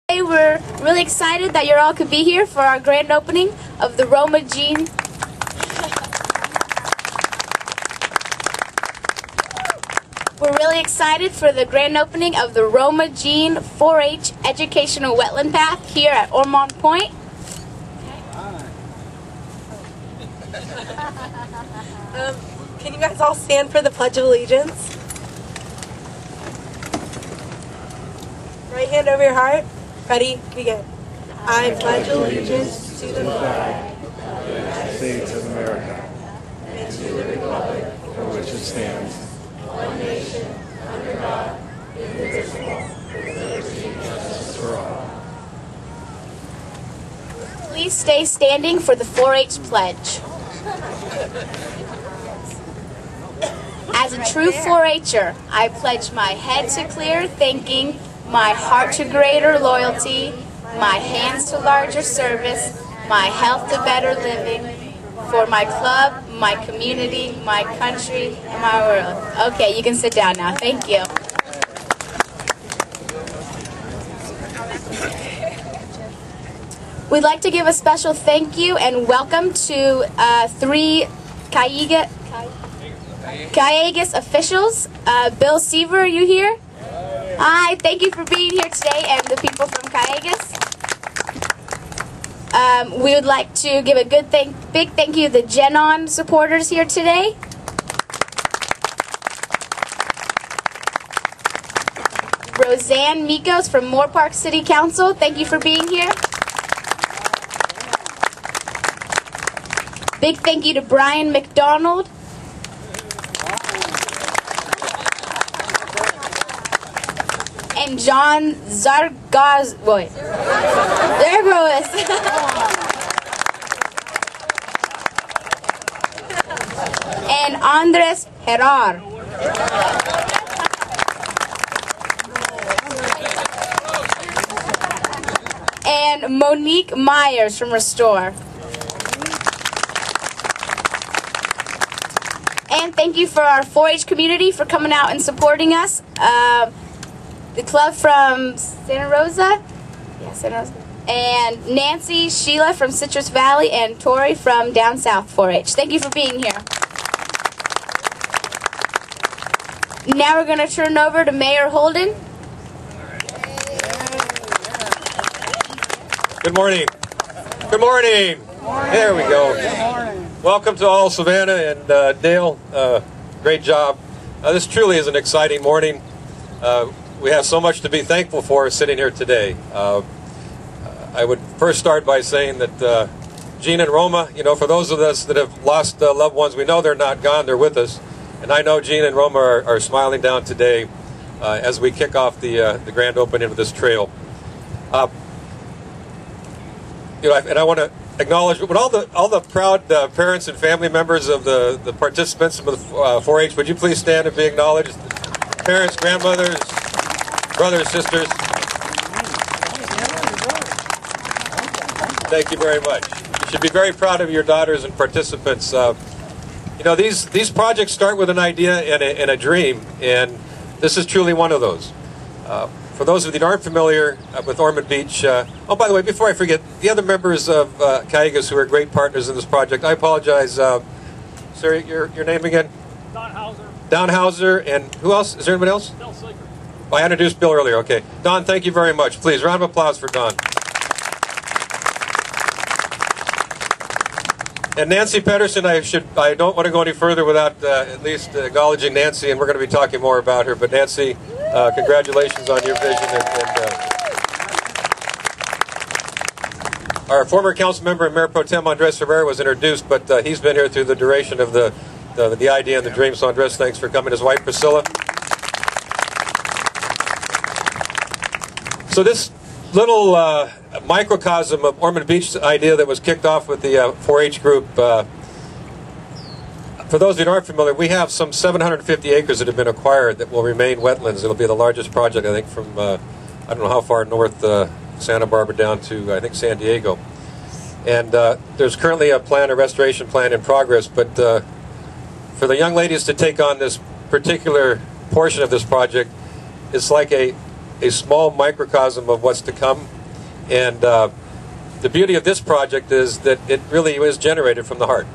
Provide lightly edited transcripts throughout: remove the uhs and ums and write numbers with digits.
Today we're really excited that you all could be here for our grand opening of the Roma Jean. We're really excited for the grand opening of the Roma Jean 4-H Educational Wetland Path here at Ormond Point. Can you guys all stand for the Pledge of Allegiance? Right hand over your heart. Ready? Begin. I pledge allegiance to the flag of the United States of America and to the republic for which it stands, one nation, under God, indivisible, with liberty and justice for all. Please stay standing for the 4-H pledge. As a true 4-H'er, I pledge my head to clear thinking, my heart to greater loyalty, my hands to larger service, my health to better living, for my club, my community, my country, and my world. Okay, you can sit down now. Thank you. We'd like to give a special thank you and welcome to three Calleguas officials. Bill Seaver, are you here? Hi, thank you for being here today, and the people from Calleguas. We would like to give a big thank you to the Gen-On supporters here today. Roseanne Mikos from Moore Park City Council, thank you for being here. Big thank you to Brian McDonald. And John Zargoz, and Andres Herrar. And Monique Myers from Restore. And thank you for our 4-H community for coming out and supporting us. The club from Santa Rosa, and Nancy, Sheila from Citrus Valley, and Tori from down south 4-H. Thank you for being here. Now we're going to turn over to Mayor Holden. Good morning. Good morning. There we go. Welcome to all Savannah and Dale. Great job. This truly is an exciting morning. We have so much to be thankful for sitting here today. I would first start by saying that Jean and Roma, you know, for those of us that have lost loved ones, we know they're not gone, they're with us. And I know Jean and Roma are smiling down today as we kick off the grand opening of this trail. You know, and I want to acknowledge but all the proud parents and family members of the participants of the 4-H. Would you please stand and be acknowledged? Parents, grandmothers, brothers, sisters. Thank you very much. You should be very proud of your daughters and participants. You know, these projects start with an idea and a dream, and this is truly one of those. For those of you that aren't familiar with Ormond Beach, oh, by the way, before I forget, the other members of Calleguas who are great partners in this project, I apologize. Sir, your name again? Don Hauser. Don Hauser, and who else? Is there anybody else? Bill Slicker. I introduced Bill earlier. Okay. Don, thank you very much. Please, round of applause for Don. And Nancy Pedersen, I don't want to go any further without at least acknowledging Nancy, and we're going to be talking more about her. But Nancy, congratulations on your vision. Our former council member and Mayor Pro Tem Andres Rivera was introduced, but he's been here through the duration of the idea and the dream. So Andres, thanks for coming. His wife Priscilla. So this little microcosm of Ormond Beach idea that was kicked off with the 4-H group. For those that aren't familiar, we have some 750 acres that have been acquired that will remain wetlands. It'll be the largest project, I think, from I don't know how far north Santa Barbara down to, I think, San Diego. And there's currently a restoration plan in progress, but for the young ladies to take on this particular portion of this project, it's like a small microcosm of what's to come. And the beauty of this project is that it really was generated from the heart.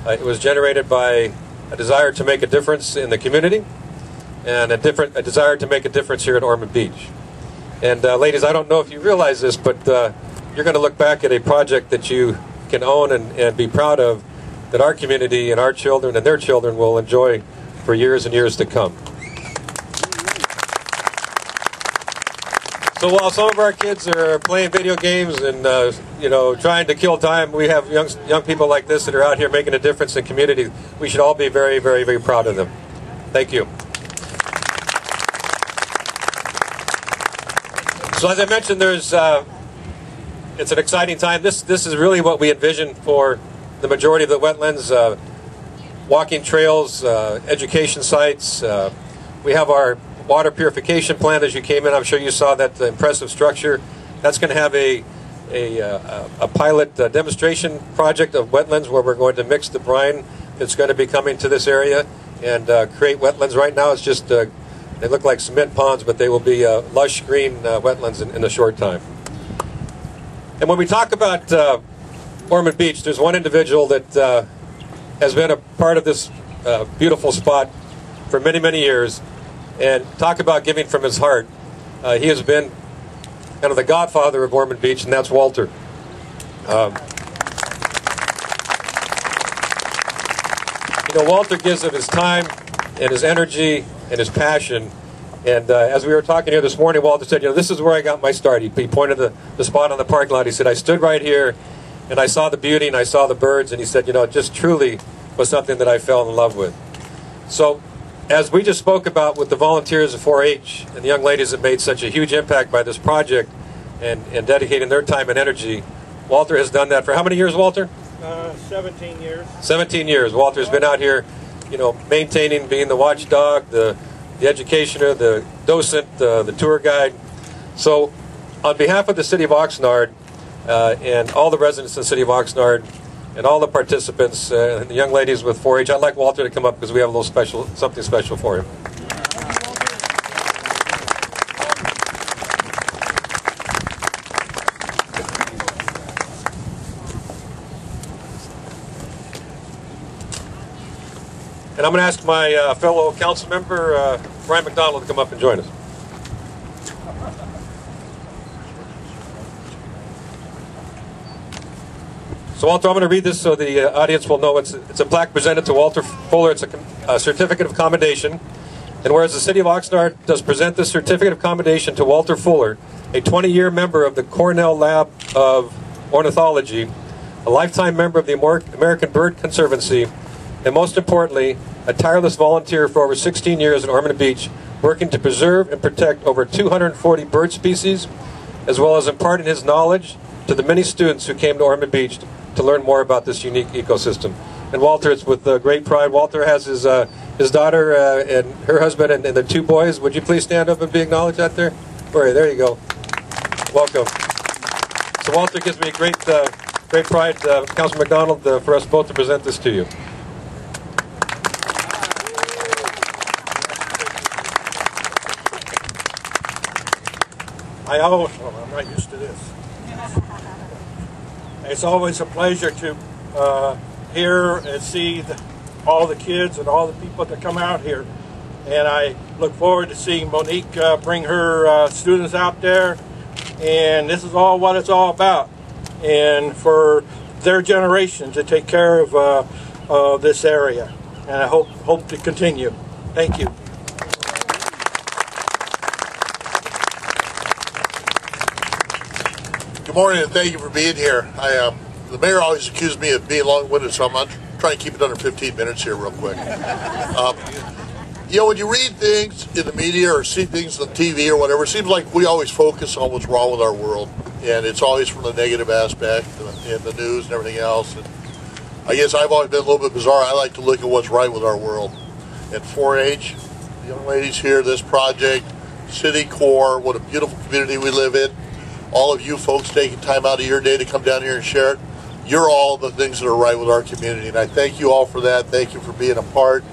It was generated by a desire to make a difference in the community and a desire to make a difference here at Ormond Beach. And ladies, I don't know if you realize this, but you're going to look back at a project that you can own and be proud of, that our community and our children and their children will enjoy for years and years to come. So while some of our kids are playing video games and trying to kill time, we have young people like this that are out here making a difference in community. We should all be very, very, very proud of them. Thank you. So as I mentioned, it's an exciting time. This is really what we envision for the majority of the wetlands. Walking trails, education sites. We have our water purification plant. As you came in, I'm sure you saw that impressive structure. That's going to have a pilot demonstration project of wetlands where we're going to mix the brine that's going to be coming to this area and create wetlands. Right now it's just, they look like cement ponds, but they will be lush green wetlands in a short time. And when we talk about Ormond Beach, there's one individual that has been a part of this beautiful spot for many, many years. And talk about giving from his heart. He has been kind of the godfather of Ormond Beach, and that's Walter. Walter gives of his time and his energy and his passion. And as we were talking here this morning, Walter said, this is where I got my start. He pointed the spot on the parking lot. He said, I stood right here, and I saw the beauty, and I saw the birds, and he said, it just truly was something that I fell in love with. So, as we just spoke about with the volunteers of 4-H and the young ladies that made such a huge impact by this project and dedicating their time and energy, Walter has done that for how many years, Walter? 17 years. 17 years. Walter's been out here, maintaining, being the watchdog, the educator, the docent, the tour guide. So, on behalf of the City of Oxnard and all the residents of the City of Oxnard, and all the participants, and the young ladies with 4-H, I'd like Walter to come up because we have a little something special for him. And I'm going to ask my fellow council member, Brian McDonald, to come up and join us. So Walter, I'm going to read this so the audience will know. It's a plaque presented to Walter Fuller. It's a certificate of commendation. And whereas the City of Oxnard does present this certificate of commendation to Walter Fuller, a 20-year member of the Cornell Lab of Ornithology, a lifetime member of the American Bird Conservancy, and most importantly, a tireless volunteer for over 16 years at Ormond Beach, working to preserve and protect over 240 bird species, as well as imparting his knowledge to the many students who came to Ormond Beach to learn more about this unique ecosystem. And Walter, it's with great pride. Walter has his daughter and her husband and the 2 boys. Would you please stand up and be acknowledged out there? Right, there you go. Welcome. So Walter, gives me great pride, Councilman McDonald, for us both to present this to you. I'm not used to this. It's always a pleasure to hear and see all the kids and all the people that come out here. And I look forward to seeing Monique bring her students out there. And this is all what it's all about. And for their generation to take care of this area. And I hope to continue. Thank you. Good morning, and thank you for being here. The mayor always accused me of being long-winded, so I'm trying to keep it under 15 minutes here real quick. When you read things in the media or see things on TV or whatever, it seems like we always focus on what's wrong with our world, and it's always from the negative aspect in the news and everything else. And I guess I've always been a little bit bizarre. I like to look at what's right with our world. And 4-H, the young ladies here, this project, City Core, what a beautiful community we live in. All of you folks taking time out of your day to come down here and share it. You're all the things that are right with our community, and I thank you all for that. Thank you for being a part.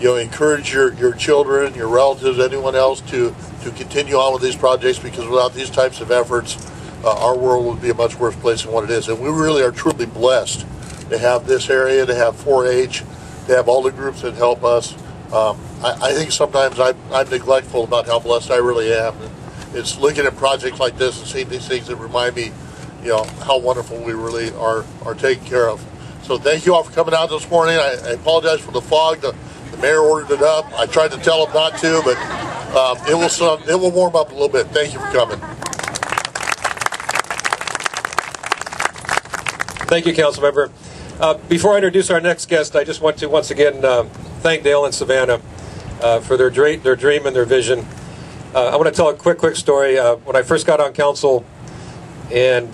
encourage your children, your relatives, anyone else to continue on with these projects, because without these types of efforts, our world would be a much worse place than what it is. And we really are truly blessed to have this area, to have 4-H, to have all the groups that help us. I think sometimes I'm neglectful about how blessed I really am. It's looking at projects like this and seeing these things that remind me, how wonderful we really are taken care of. So thank you all for coming out this morning. I apologize for the fog. The mayor ordered it up. I tried to tell him not to, but it will warm up a little bit. Thank you for coming. Thank you, Councilmember. Before I introduce our next guest, I just want to once again thank Dale and Savannah for their dream and their vision. I want to tell a quick story. When I first got on council, and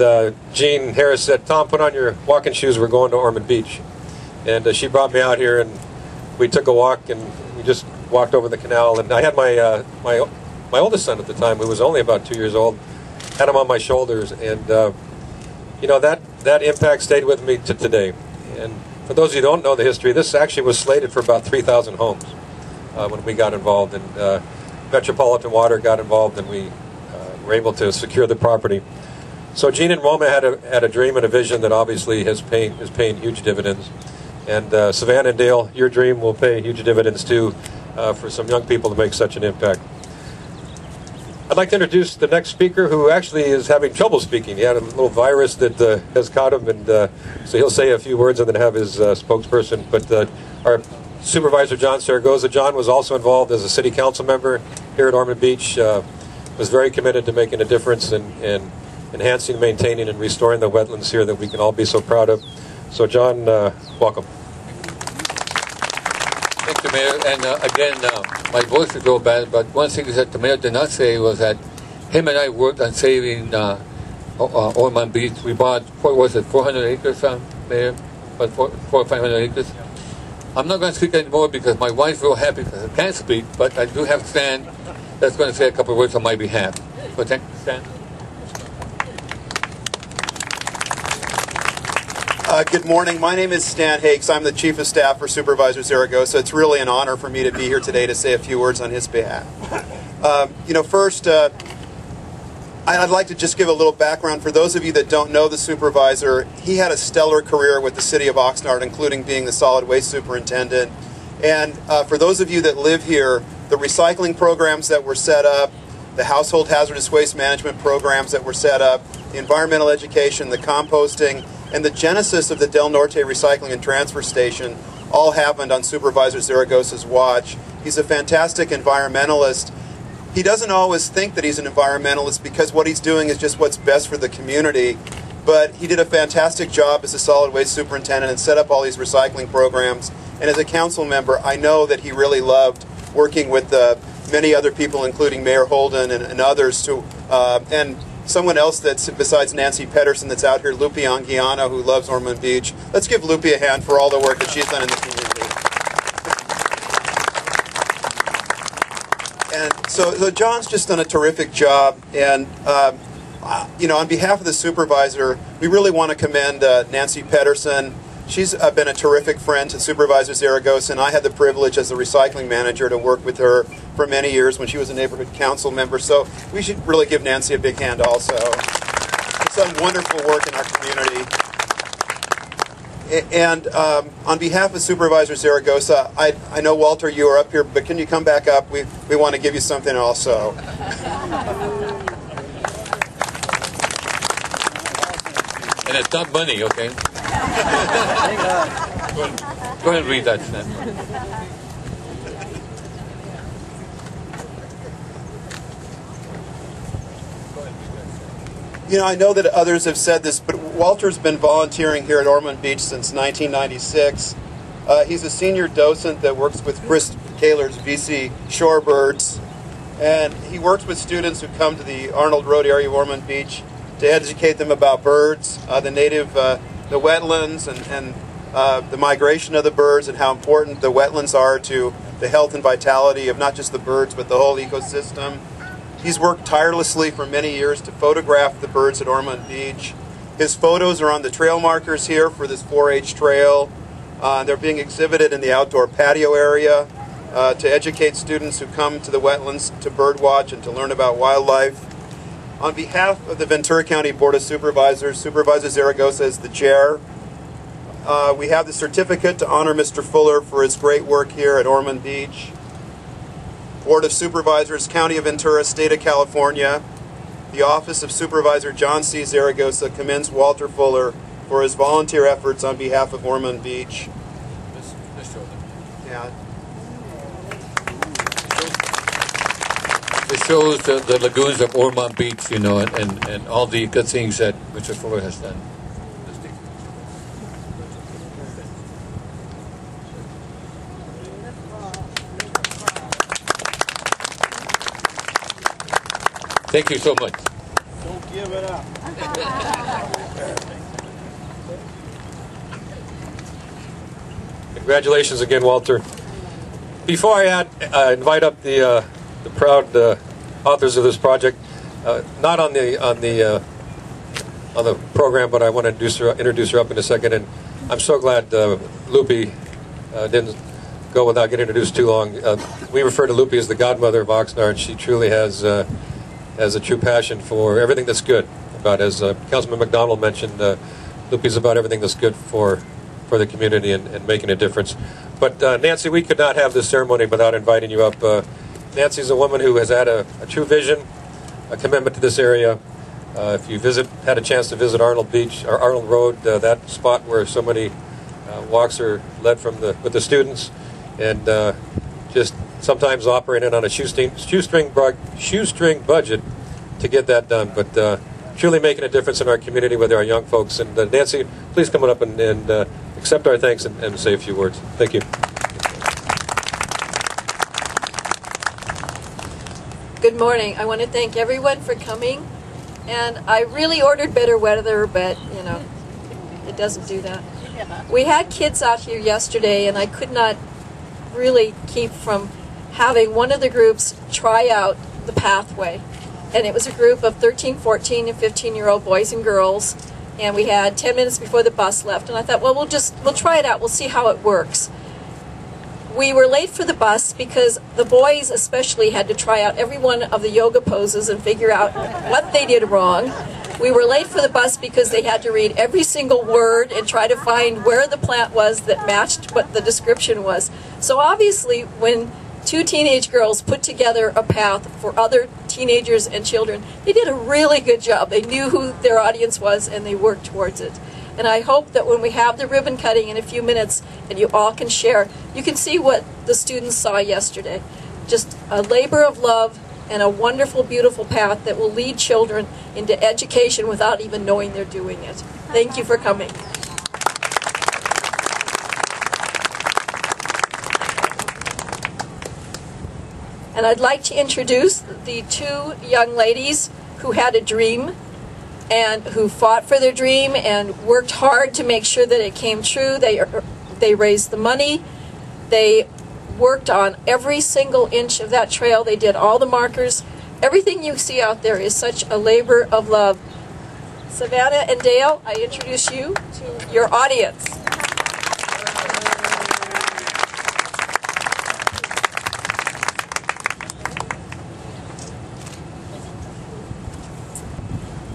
Jean Harris said, "Tom, put on your walking shoes. We're going to Ormond Beach." And she brought me out here, and we took a walk, and we just walked over the canal. And I had my my oldest son at the time, who was only about 2 years old, had him on my shoulders, and that impact stayed with me to today. And for those of you who don't know the history, this actually was slated for about 3,000 homes when we got involved, and Metropolitan Water got involved, and we were able to secure the property. So Jean and Roma had a dream and a vision that obviously is paying huge dividends. And Savannah and Dale, your dream will pay huge dividends too for some young people to make such an impact. I'd like to introduce the next speaker, who actually is having trouble speaking. He had a little virus that has caught him, and so he'll say a few words and then have his spokesperson. But our Supervisor John Zaragoza. John was also involved as a city council member here at Ormond Beach, was very committed to making a difference in enhancing, maintaining, and restoring the wetlands here that we can all be so proud of. So John, welcome. Thank you, Mayor. And again, my voice is real bad, but one thing that the mayor did not say was that him and I worked on saving Ormond Beach. We bought, 400 acres, Mayor? About 400 or 500 acres. I'm not going to speak anymore because my wife's real happy because I can't speak, but I do have Stan that's going to say a couple of words on my behalf. So thank you, Stan. Good morning. My name is Stan Hakes. I'm the Chief of Staff for Supervisor Zaragoza. It's really an honor for me to be here today to say a few words on his behalf. First, I'd like to just give a little background. For those of you that don't know the supervisor, he had a stellar career with the city of Oxnard, including being the solid waste superintendent. And for those of you that live here, the recycling programs that were set up, the household hazardous waste management programs that were set up, the environmental education, the composting, and the genesis of the Del Norte Recycling and Transfer Station all happened on Supervisor Zaragoza's watch. He's a fantastic environmentalist. He doesn't always think that he's an environmentalist because what he's doing is just what's best for the community. But he did a fantastic job as a solid waste superintendent and set up all these recycling programs. And as a council member, I know that he really loved working with many other people, including Mayor Holden and others, and someone else that's besides Nancy Pedersen that's out here, Lupe Anguiano, who loves Ormond Beach. Let's give Lupe a hand for all the work that she's done in the community. And so John's just done a terrific job. And, on behalf of the supervisor, we really want to commend Nancy Pedersen. She's been a terrific friend to Supervisor Zaragoza, and I had the privilege as the recycling manager to work with her for many years when she was a neighborhood council member. So we should really give Nancy a big hand also. She's done wonderful work in our community. And on behalf of Supervisor Zaragoza, I know, Walter, you are up here, but can you come back up? We want to give you something also. And it's not money, okay? Go ahead and read that, Stan. I know that others have said this, but Walter's been volunteering here at Ormond Beach since 1996. He's a senior docent that works with Chris Kaler's VC Shorebirds, and he works with students who come to the Arnold Road area of Ormond Beach to educate them about birds, the wetlands, and the migration of the birds, and how important the wetlands are to the health and vitality of not just the birds, but the whole ecosystem. He's worked tirelessly for many years to photograph the birds at Ormond Beach. His photos are on the trail markers here for this 4-H trail. They're being exhibited in the outdoor patio area. to educate students who come to the wetlands to birdwatch and to learn about wildlife. On behalf of the Ventura County Board of Supervisors, Supervisor Zaragoza is the chair. We have the certificate to honor Mr. Fuller for his great work here at Ormond Beach. Board of Supervisors, County of Ventura, State of California. The Office of Supervisor John C. Zaragoza commends Walter Fuller for his volunteer efforts on behalf of Ormond Beach. Yeah. It shows the lagoons of Ormond Beach, you know, and all the good things that Mr. Fuller has done. Thank you so much. Don't give it up. Congratulations again, Walter. Before I invite up the proud authors of this project, not on the program, but I want to introduce her up in a second. And I'm so glad Lupe didn't go without getting introduced too long. We refer to Lupe as the godmother of Oxnard, and she truly has a true passion for everything that's good. About, as Councilman McDonald mentioned, Lupe's about everything that's good for the community and making a difference. But Nancy, we could not have this ceremony without inviting you up. Nancy's a woman who has had a true vision, a commitment to this area. If you had a chance to visit Arnold Beach or Arnold Road, that spot where so many walks are led with the students, and just sometimes operating on a shoestring budget to get that done. But truly making a difference in our community with our young folks. And Nancy, please come on up and accept our thanks and say a few words. Thank you. Good morning. I want to thank everyone for coming. And I really ordered better weather, but, you know, it doesn't do that. We had kids out here yesterday, and I could not really keep from having one of the groups try out the pathway. And it was a group of 13, 14, and 15-year-old boys and girls. And we had 10 minutes before the bus left. And I thought, well, we'll try it out. We'll see how it works. We were late for the bus because the boys especially had to try out every one of the yoga poses and figure out what they did wrong. We were late for the bus because they had to read every single word and try to find where the plant was that matched what the description was. So obviously, when two teenage girls put together a path for other teenagers and children, they did a really good job. They knew who their audience was and they worked towards it. And I hope that when we have the ribbon cutting in a few minutes and you all can share, you can see what the students saw yesterday. Just a labor of love and a wonderful, beautiful path that will lead children into education without even knowing they're doing it. Thank you for coming. And I'd like to introduce the two young ladies who had a dream and who fought for their dream and worked hard to make sure that it came true. They raised the money. They worked on every single inch of that trail. They did all the markers. Everything you see out there is such a labor of love. Savannah and Dale, I introduce you to your audience.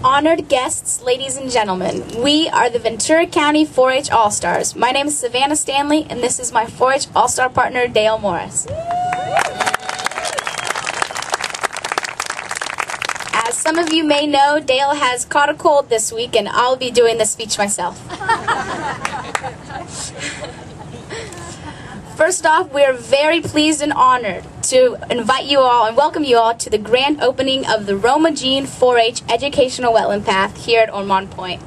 Honored guests, ladies and gentlemen, we are the Ventura County 4-H All-Stars. My name is Savannah Stanley, and this is my 4-H All-Star partner, Dale Morris. As some of you may know, Dale has caught a cold this week, and I'll be doing the speech myself. First off, we are very pleased and honored to invite you all and welcome you all to the grand opening of the Roma Jean 4-H Educational Wetland Path here at Ormond Point.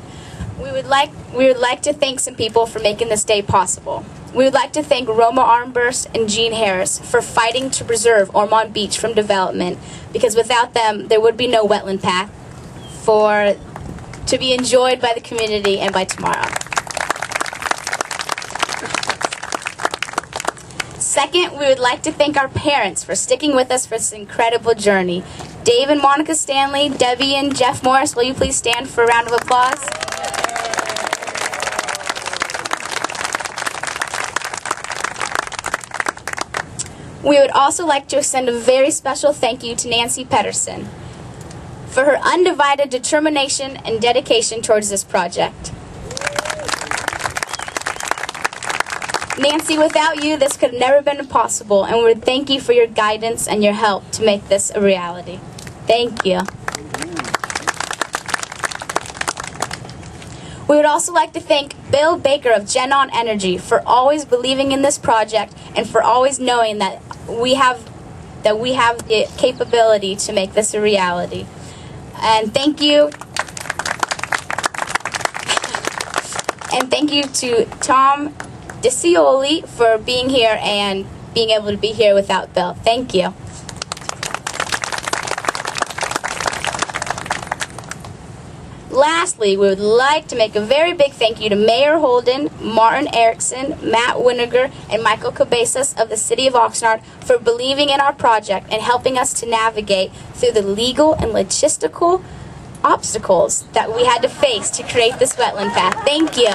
We would like to thank some people for making this day possible. We would like to thank Roma Armburst and Jean Harris for fighting to preserve Ormond Beach from development, because without them, there would be no wetland path to be enjoyed by the community and by tomorrow. Second, we would like to thank our parents for sticking with us for this incredible journey. Dave and Monica Stanley, Debbie and Jeff Morris, will you please stand for a round of applause? We would also like to extend a very special thank you to Nancy Pedersen for her undivided determination and dedication towards this project. Nancy, without you, this could have never been possible, and we would thank you for your guidance and your help to make this a reality. Thank you. We would also like to thank Bill Baker of GenOn Energy for always believing in this project and for always knowing that we have the capability to make this a reality. And thank you. And thank you to Tom DeCioli for being here and being able to be here without Bill. Thank you. Lastly, we would like to make a very big thank you to Mayor Holden, Martin Erickson, Matt Winiger, and Michael Cabezas of the City of Oxnard for believing in our project and helping us to navigate through the legal and logistical obstacles that we had to face to create this wetland path. Thank you.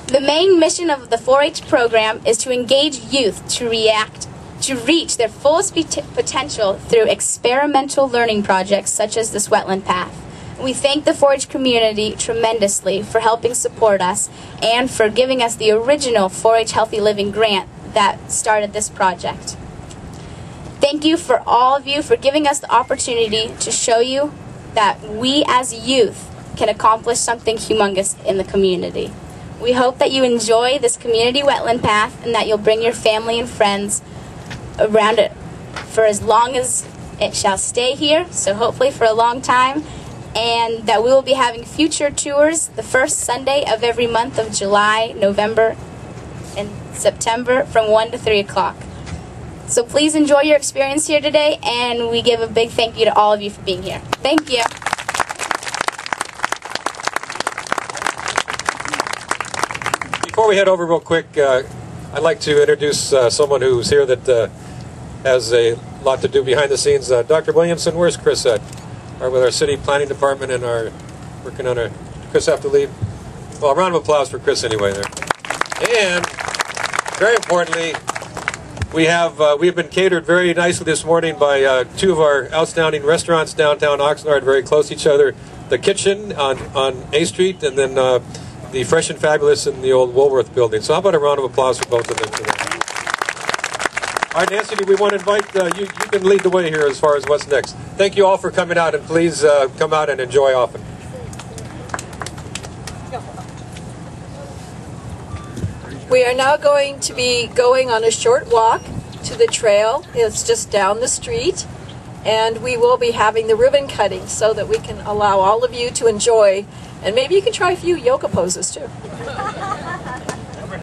The main mission of the 4-H program is to engage youth to reach their fullest potential through experimental learning projects such as this wetland path. We thank the 4-H community tremendously for helping support us and for giving us the original 4-H Healthy Living grant that started this project. Thank you for all of you for giving us the opportunity to show you that we as youth can accomplish something humongous in the community. We hope that you enjoy this community wetland path and that you'll bring your family and friends around it for as long as it shall stay here, so hopefully for a long time, and that we will be having future tours the first Sunday of every month of July, November, and September from 1 to 3 o'clock. So please enjoy your experience here today, and we give a big thank you to all of you for being here. Thank you. Before we head over real quick, I'd like to introduce someone who's here that has a lot to do behind the scenes. Dr. Williamson, where's Chris at? With our city planning department and our working on our. Chris have to leave? Well, a round of applause for Chris anyway there. And very importantly, we've been catered very nicely this morning by two of our outstanding restaurants downtown Oxnard, very close to each other. The Kitchen on A Street, and then the Fresh and Fabulous in the old Woolworth building. So how about a round of applause for both of them today? All right, Nancy, we want to invite you can lead the way here as far as what's next. Thank you all for coming out, and please come out and enjoy often. We are now going to be going on a short walk to the trail. It's just down the street, and we will be having the ribbon cutting so that we can allow all of you to enjoy, and maybe you can try a few yoga poses too.